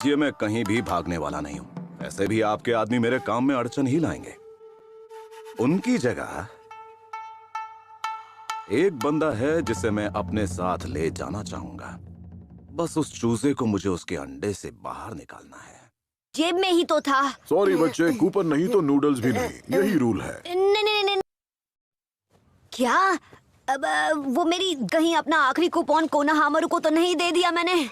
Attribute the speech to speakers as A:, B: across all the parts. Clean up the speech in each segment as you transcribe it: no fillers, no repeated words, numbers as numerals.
A: ये मैं कहीं भी भागने वाला नहीं हूँ। ऐसे भी आपके आदमी मेरे काम में अड़चन ही लाएंगे। उनकी जगह एक बंदा है जिसे मैं अपने साथ ले जाना चाहूंगा। बस उस चूजे को मुझे उसके अंडे से बाहर निकालना है।
B: जेब में ही तो था।
C: सॉरी बच्चे, कूपन नहीं तो नूडल्स भी नहीं, यही रूल है।
B: नहीं नहीं नहीं। क्या? अब वो मेरी कहीं अपना आखिरी कूपन कोनाहामारू को तो नहीं दे दिया मैंने?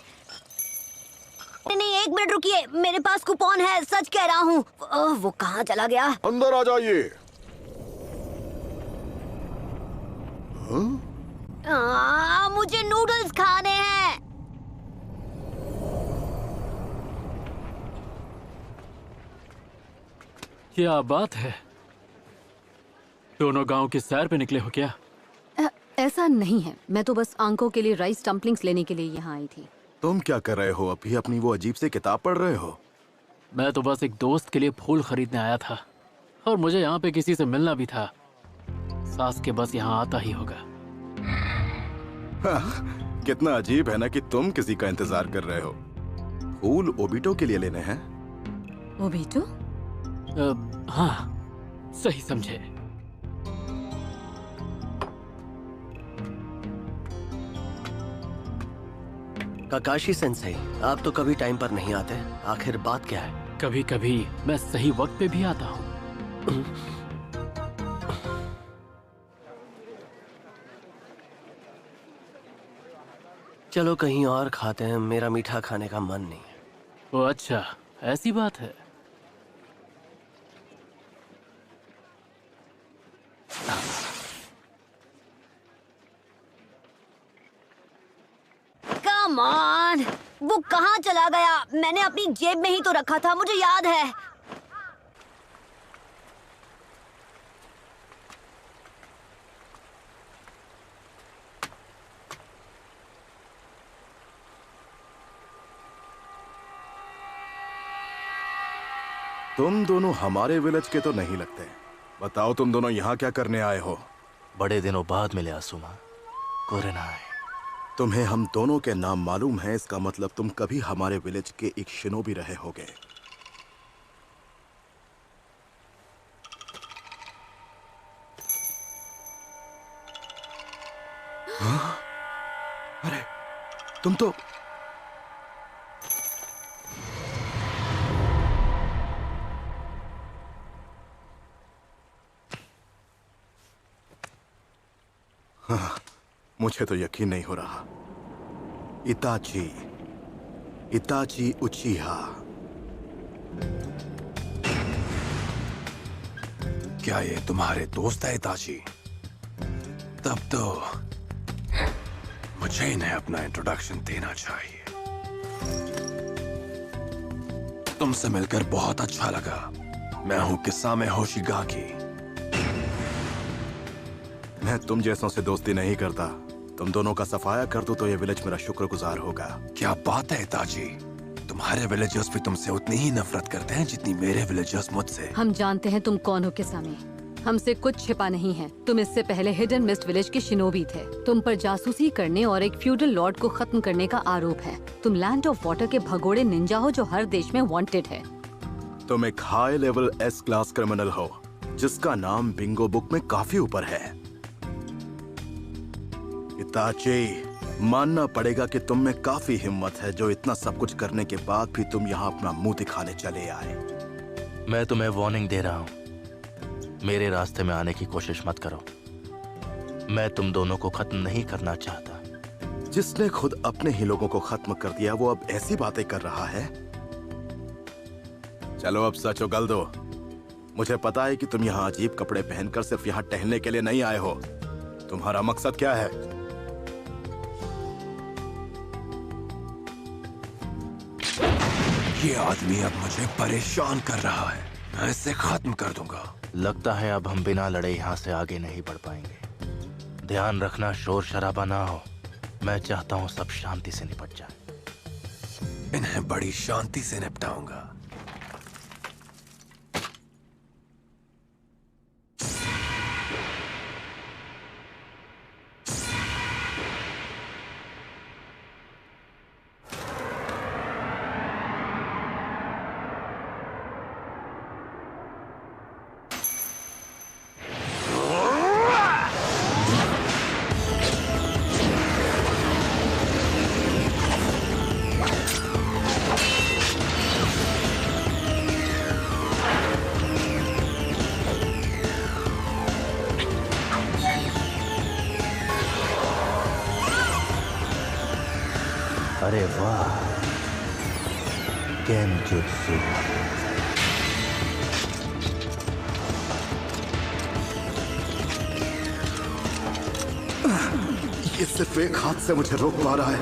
B: नहीं नहीं, एक मिनट रुकिए, मेरे पास कूपन है, सच कह रहा हूँ। वो कहाँ चला गया?
C: अंदर आ जाइए।
B: मुझे नूडल्स खाने हैं।
D: क्या बात है, दोनों गांव की सैर पे निकले हो क्या?
E: ऐसा नहीं है, मैं तो बस आंखों के लिए राइस डम्पलिंग्स लेने के लिए यहाँ आई थी।
C: तुम क्या कर रहे हो? अभी अपनी वो अजीब सी किताब पढ़ रहे हो?
D: मैं तो बस एक दोस्त के लिए फूल खरीदने आया था और मुझे यहाँ पे किसी से मिलना भी था। सास के बस यहाँ आता ही होगा।
C: कितना अजीब है ना कि तुम किसी का इंतजार कर रहे हो। फूल ओबिटो के लिए लेने हैं।
E: ओबिटो?
D: हाँ, सही समझे।
F: काकाशी सेंसेई, आप तो कभी टाइम पर नहीं आते, आखिर बात क्या है?
D: कभी कभी मैं सही वक्त पे भी आता हूँ।
F: चलो कहीं और खाते हैं, मेरा मीठा खाने का मन नहीं है।
D: ओ अच्छा, ऐसी बात है।
B: कम ऑन, वो कहाँ चला गया? मैंने अपनी जेब में ही तो रखा था, मुझे याद है।
C: तुम दोनों हमारे विलेज के तो नहीं लगते। बताओ तुम दोनों यहाँ क्या करने आए हो?
G: बड़े दिनों बाद मिले आसुमा। कोरेनाई।
C: तुम्हें हम दोनों के नाम मालूम है, इसका मतलब तुम कभी हमारे विलेज के एक शिनोबी रहे होगे। हाँ? अरे तुम तो हाँ, मुझे तो यकीन नहीं हो रहा। इताची, इताची उचिहा।
H: क्या ये तुम्हारे दोस्त है इताची? तब तो मुझे इन्हें अपना इंट्रोडक्शन देना चाहिए। तुमसे मिलकर बहुत अच्छा लगा। मैं हूं किसामे होशिगाकी।
C: मैं तुम जैसों से दोस्ती नहीं करता। तुम दोनों का सफाया कर दो तो ये विलेज मेरा शुक्रगुजार होगा।
H: क्या बात है इताची, तुम्हारे विलेजर्स भी तुमसे उतनी ही नफरत करते हैं जितनी मेरे विलेजर्स मुझसे।
E: हम जानते हैं तुम कौन हो किसामे, हमसे कुछ छिपा नहीं है। तुम इससे पहले हिडन मिस्ट विलेज के शिनोबी थे। तुम पर जासूसी करने और एक फ्यूडल लॉर्ड को खत्म करने का आरोप है। तुम लैंड ऑफ वाटर के भगोड़े निंजा हो जो हर देश में वांटेड है।
C: तुम एक high level S class criminal हो जिसका नाम बिंगो बुक में काफी ऊपर है। इताची, मानना पड़ेगा कि तुम में काफी हिम्मत है जो इतना सब कुछ करने के बाद भी तुम यहाँ अपना मुंह दिखाने चले आए।
G: मैं तुम्हें वार्निंग दे रहा हूँ, मेरे रास्ते में आने की कोशिश मत करो। मैं तुम दोनों को खत्म नहीं करना चाहता।
C: जिसने खुद अपने ही लोगों को खत्म कर दिया वो अब ऐसी बातें कर रहा है। चलो अब सच उगल दो। मुझे पता है कि तुम यहाँ अजीब कपड़े पहनकर सिर्फ यहाँ टहलने के लिए नहीं आए हो। तुम्हारा मकसद क्या है?
H: ये आदमी अब मुझे परेशान कर रहा है, मैं इसे खत्म कर दूंगा।
G: लगता है अब हम बिना लड़े यहाँ से आगे नहीं बढ़ पाएंगे। ध्यान रखना शोर शराबा ना हो। मैं चाहता हूँ सब शांति से निपट जाए।
H: इन्हें बड़ी शांति से निपटाऊंगा।
G: गेंजुत्सु।
C: ये सिर्फ एक हाथ से मुझे रोक पा रहा है।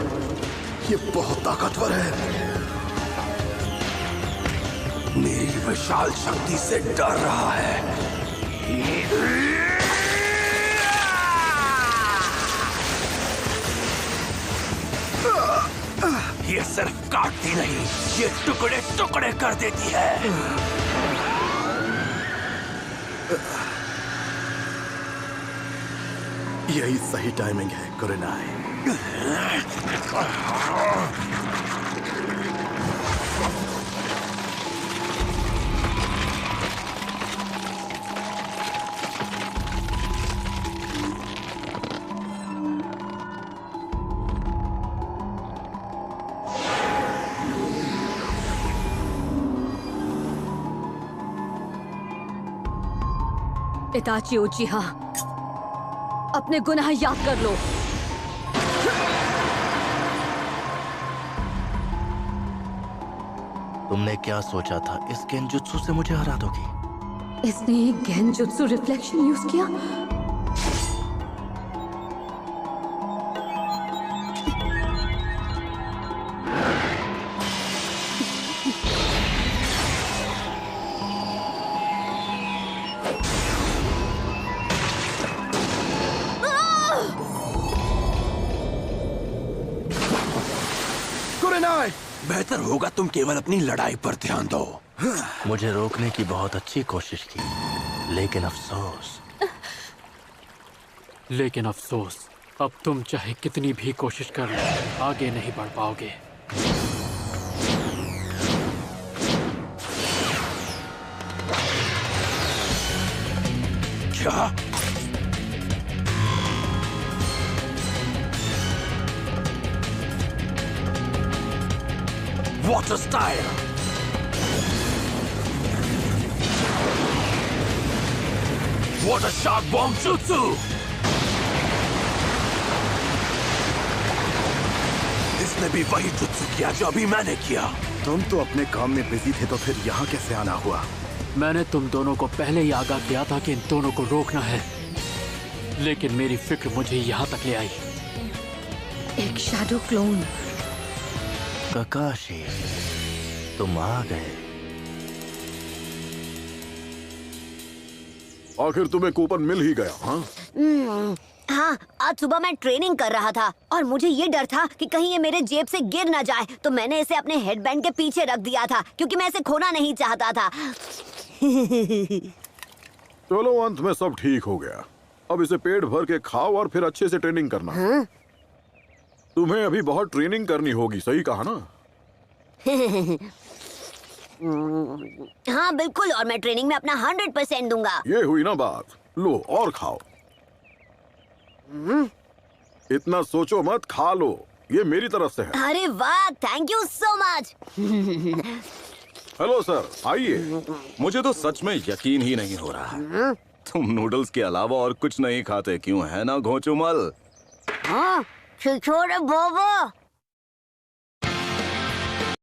C: ये बहुत ताकतवर है।
H: मेरी विशाल शक्ति से डर रहा है। ये सिर्फ काटती नहीं, ये टुकड़े टुकड़े कर देती है।
C: यही सही टाइमिंग है कुरेनाई।
E: इताची उचिहा, अपने गुनाह याद कर लो।
G: तुमने क्या सोचा था, इस गेंजुत्सु से मुझे हरा दोगी?
E: इसने एक गेंजुत्सु रिफ्लेक्शन यूज किया।
H: बेहतर होगा तुम केवल अपनी लड़ाई पर ध्यान दो।
G: मुझे रोकने की बहुत अच्छी कोशिश की,
D: लेकिन अफसोस, अब तुम चाहे कितनी भी कोशिश कर लो, आगे नहीं बढ़ पाओगे।
H: क्या? Water style. Water shark bomb jutsu. इसने भी वही जुत्सु किया जो अभी मैंने किया।
C: तुम तो अपने काम में बिजी थे, तो फिर यहाँ कैसे आना हुआ?
D: मैंने तुम दोनों को पहले ही आगाह किया था कि इन दोनों को रोकना है, लेकिन मेरी फिक्र मुझे यहाँ तक ले आई।
E: एक शैडो क्लोन।
G: ककाशी, तुम आ गए।
C: आखिर तुम्हें कूपन मिल ही गया, हाँ?
B: हाँ, आज सुबह मैं ट्रेनिंग कर रहा था और मुझे ये डर था कि कहीं ये मेरे जेब से गिर ना जाए, तो मैंने इसे अपने हेडबैंड के पीछे रख दिया था क्योंकि मैं इसे खोना नहीं चाहता था।
C: चलो, अंत में सब ठीक हो गया। अब इसे पेट भर के खाओ और फिर अच्छे से ट्रेनिंग करना।
B: हाँ?
C: तुम्हें अभी बहुत ट्रेनिंग करनी होगी, सही कहा ना?
B: हाँ बिल्कुल, और मैं ट्रेनिंग में अपना 100% दूंगा।
C: ये हुई ना बात। लो और खाओ। इतना सोचो मत, खा लो। ये मेरी तरफ से है।
B: अरे वाह, thank you so much.
A: Hello sir, आइए। मुझे तो सच में यकीन ही नहीं हो रहा। तुम नूडल्स के अलावा और कुछ नहीं खाते क्यों, है ना घोंचुमल?
B: हाँ, छोड़ो बाबा।